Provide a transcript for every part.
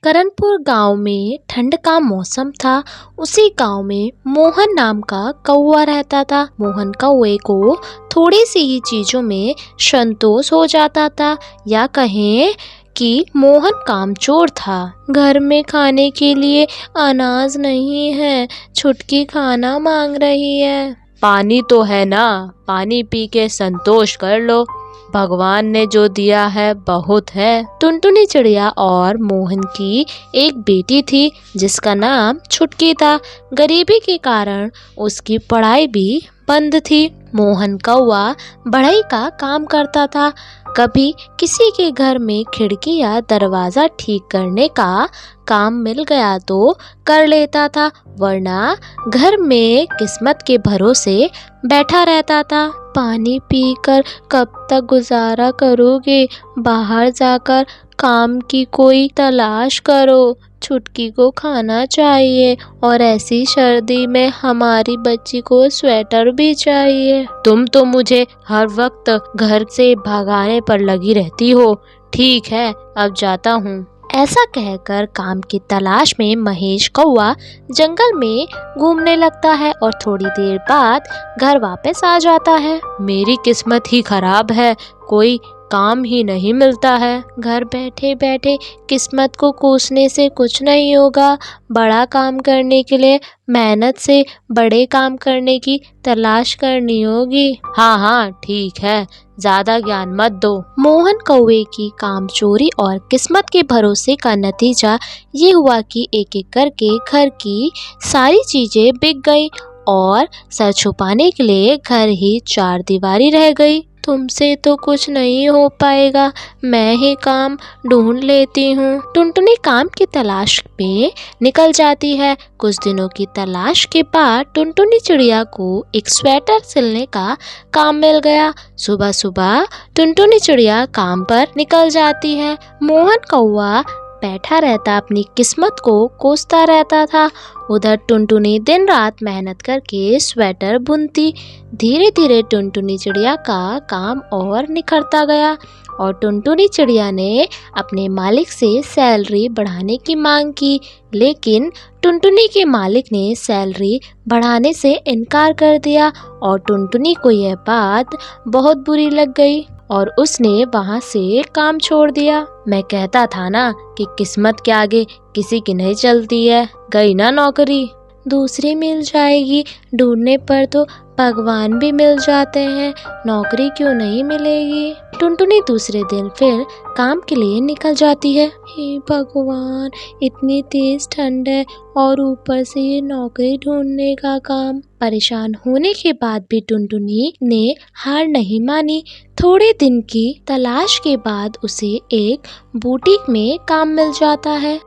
करणपुर गांव में ठंड का मौसम था। उसी गांव में मोहन नाम का कौवा रहता था। मोहन कौवे को थोड़ी सी ही चीजों में संतोष हो जाता था, या कहें कि मोहन कामचोर था। घर में खाने के लिए अनाज नहीं है, छुटकी खाना मांग रही है। पानी तो है ना, पानी पी के संतोष कर लो, भगवान ने जो दिया है बहुत है। टुनटुनी चिड़िया और मोहन की एक बेटी थी जिसका नाम छुटकी था। गरीबी के कारण उसकी पढ़ाई भी बंद थी। मोहन कौवा बढ़ई का काम करता था। कभी किसी के घर में खिड़की या दरवाजा ठीक करने का काम मिल गया तो कर लेता था, वरना घर में किस्मत के भरोसे बैठा रहता था। पानी पीकर कब तक गुजारा करोगे? बाहर जाकर काम की कोई तलाश करो, छुटकी को खाना चाहिए और ऐसी सर्दी में हमारी बच्ची को स्वेटर भी चाहिए। तुम तो मुझे हर वक्त घर से भगाने पर लगी रहती हो। ठीक है, अब जाता हूँ। ऐसा कहकर काम की तलाश में महेश कौवा जंगल में घूमने लगता है और थोड़ी देर बाद घर वापस आ जाता है। मेरी किस्मत ही खराब है, कोई काम ही नहीं मिलता है। घर बैठे बैठे किस्मत को कोसने से कुछ नहीं होगा। बड़ा काम करने के लिए मेहनत से बड़े काम करने की तलाश करनी होगी। हाँ, ठीक है, ज्यादा ज्ञान मत दो। मोहन कौवे की कामचोरी और किस्मत के भरोसे का नतीजा ये हुआ कि एक एक करके घर की सारी चीजें बिक गई और सर छुपाने के लिए घर ही चार दीवारी रह गई। तुमसे तो कुछ नहीं हो पाएगा, मैं ही काम ढूंढ लेती हूँ। टुनटुनी काम की तलाश में निकल जाती है। कुछ दिनों की तलाश के बाद टुनटुनी चिड़िया को एक स्वेटर सिलने का काम मिल गया। सुबह सुबह टुनटुनी चिड़िया काम पर निकल जाती है। मोहन कौवा बैठा रहता अपनी किस्मत को कोसता रहता था। उधर टुनटुनी दिन रात मेहनत करके स्वेटर बुनती। धीरे धीरे टुनटुनी चिड़िया का काम और निखरता गया और टुनटुनी चिड़िया ने अपने मालिक से सैलरी बढ़ाने की मांग की, लेकिन टुनटुनी के मालिक ने सैलरी बढ़ाने से इनकार कर दिया और टुनटुनी को यह बात बहुत बुरी लग गई और उसने वहाँ से काम छोड़ दिया। मैं कहता था ना कि किस्मत के आगे किसी की नहीं चलती है। गई ना नौकरी, दूसरी मिल जाएगी। ढूंढने पर तो भगवान भी मिल जाते हैं, नौकरी क्यों नहीं मिलेगी? टुनटुनी दूसरे दिन फिर काम के लिए निकल जाती है। हे भगवान, इतनी तेज ठंड है और ऊपर से ये नौकरी ढूंढने का काम। परेशान होने के बाद भी टुनटुनी ने हार नहीं मानी। थोड़े दिन की तलाश के बाद उसे एक बुटीक में काम मिल जाता है।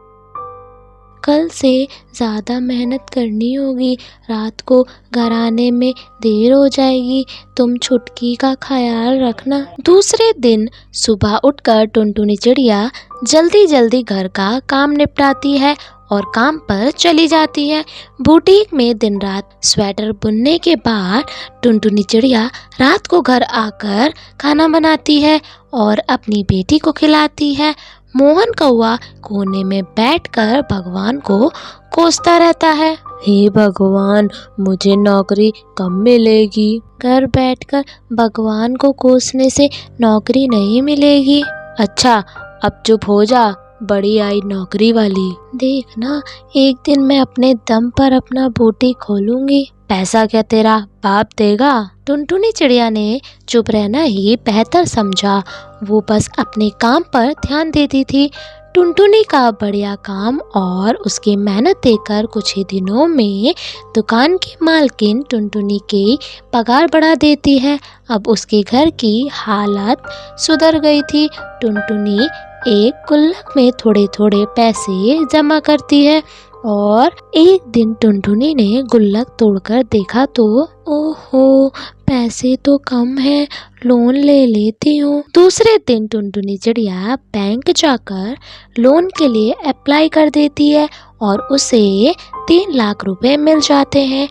कल से ज़्यादा मेहनत करनी होगी, रात को घर आने में देर हो जाएगी, तुम छुटकी का ख्याल रखना। दूसरे दिन सुबह उठकर टुनटुनी चिड़िया जल्दी जल्दी घर का काम निपटाती है और काम पर चली जाती है। बुटीक में दिन रात स्वेटर बुनने के बाद टुनटुनी चिड़िया रात को घर आकर खाना बनाती है और अपनी बेटी को खिलाती है। मोहन कौवा कोने में बैठकर भगवान को कोसता रहता है। हे भगवान, मुझे नौकरी कब मिलेगी? घर बैठकर भगवान को कोसने से नौकरी नहीं मिलेगी। अच्छा, अब चुप हो जा, बड़ी आई नौकरी वाली। देख ना, एक दिन मैं अपने दम पर अपना बुटीक खोलूंगी। पैसा क्या तेरा बाप देगा? टुनटुनी चिड़िया ने चुप रहना ही बेहतर समझा। वो बस अपने काम पर ध्यान देती थी। टुनटुनी का बढ़िया काम और उसकी मेहनत देखकर कुछ ही दिनों में दुकान की मालकिन टुनटुनी की पगार बढ़ा देती है। अब उसके घर की हालत सुधर गई थी। टुनटुनी एक गुल्लक में थोड़े थोड़े पैसे जमा करती है और एक दिन टुनटुनी ने गुल्लक तोड़कर देखा तो ओहो, पैसे तो कम है, लोन ले लेती हूँ। दूसरे दिन टुनटुनी चिड़िया बैंक जाकर लोन के लिए अप्लाई कर देती है और उसे 3 लाख रुपए मिल जाते हैं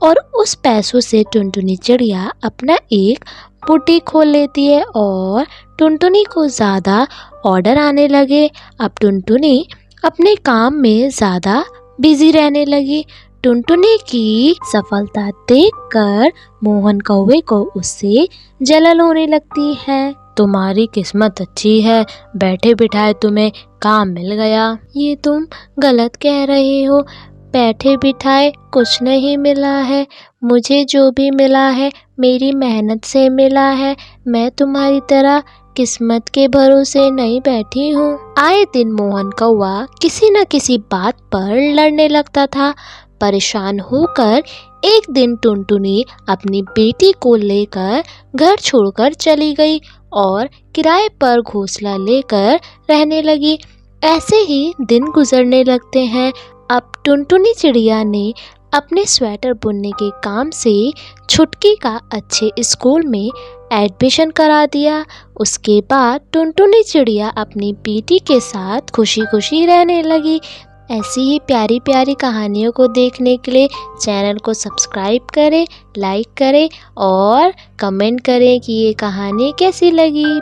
और उस पैसों से टुनटुनी चिड़िया अपना एक बुटीक खोल लेती है और टुनटुनी को ज़्यादा ऑर्डर आने लगे। अब टुनटुनी अपने काम में ज़्यादा बिजी रहने लगी। टुनटुनी की सफलता देखकर मोहन कौवे को उससे जलन होने लगती है। तुम्हारी किस्मत अच्छी है, बैठे बिठाए तुम्हें काम मिल गया। ये तुम गलत कह रहे हो, बैठे बिठाए कुछ नहीं मिला है। मुझे जो भी मिला है मेरी मेहनत से मिला है। मैं तुम्हारी तरह किस्मत के भरोसे नहीं बैठी हूँ। आए दिन मोहन कौवा किसी न किसी बात पर लड़ने लगता था। परेशान होकर एक दिन टुनटुनी अपनी बेटी को लेकर घर छोड़कर चली गई और किराए पर घोंसला लेकर रहने लगी। ऐसे ही दिन गुजरने लगते हैं। अब टुनटुनी चिड़िया ने अपने स्वेटर बुनने के काम से छुटकी का अच्छे स्कूल में एडमिशन करा दिया। उसके बाद टुनटुनी चिड़िया अपनी बेटी के साथ खुशी खुशी रहने लगी। ऐसी ही प्यारी प्यारी कहानियों को देखने के लिए चैनल को सब्सक्राइब करें, लाइक करें और कमेंट करें कि ये कहानी कैसी लगी।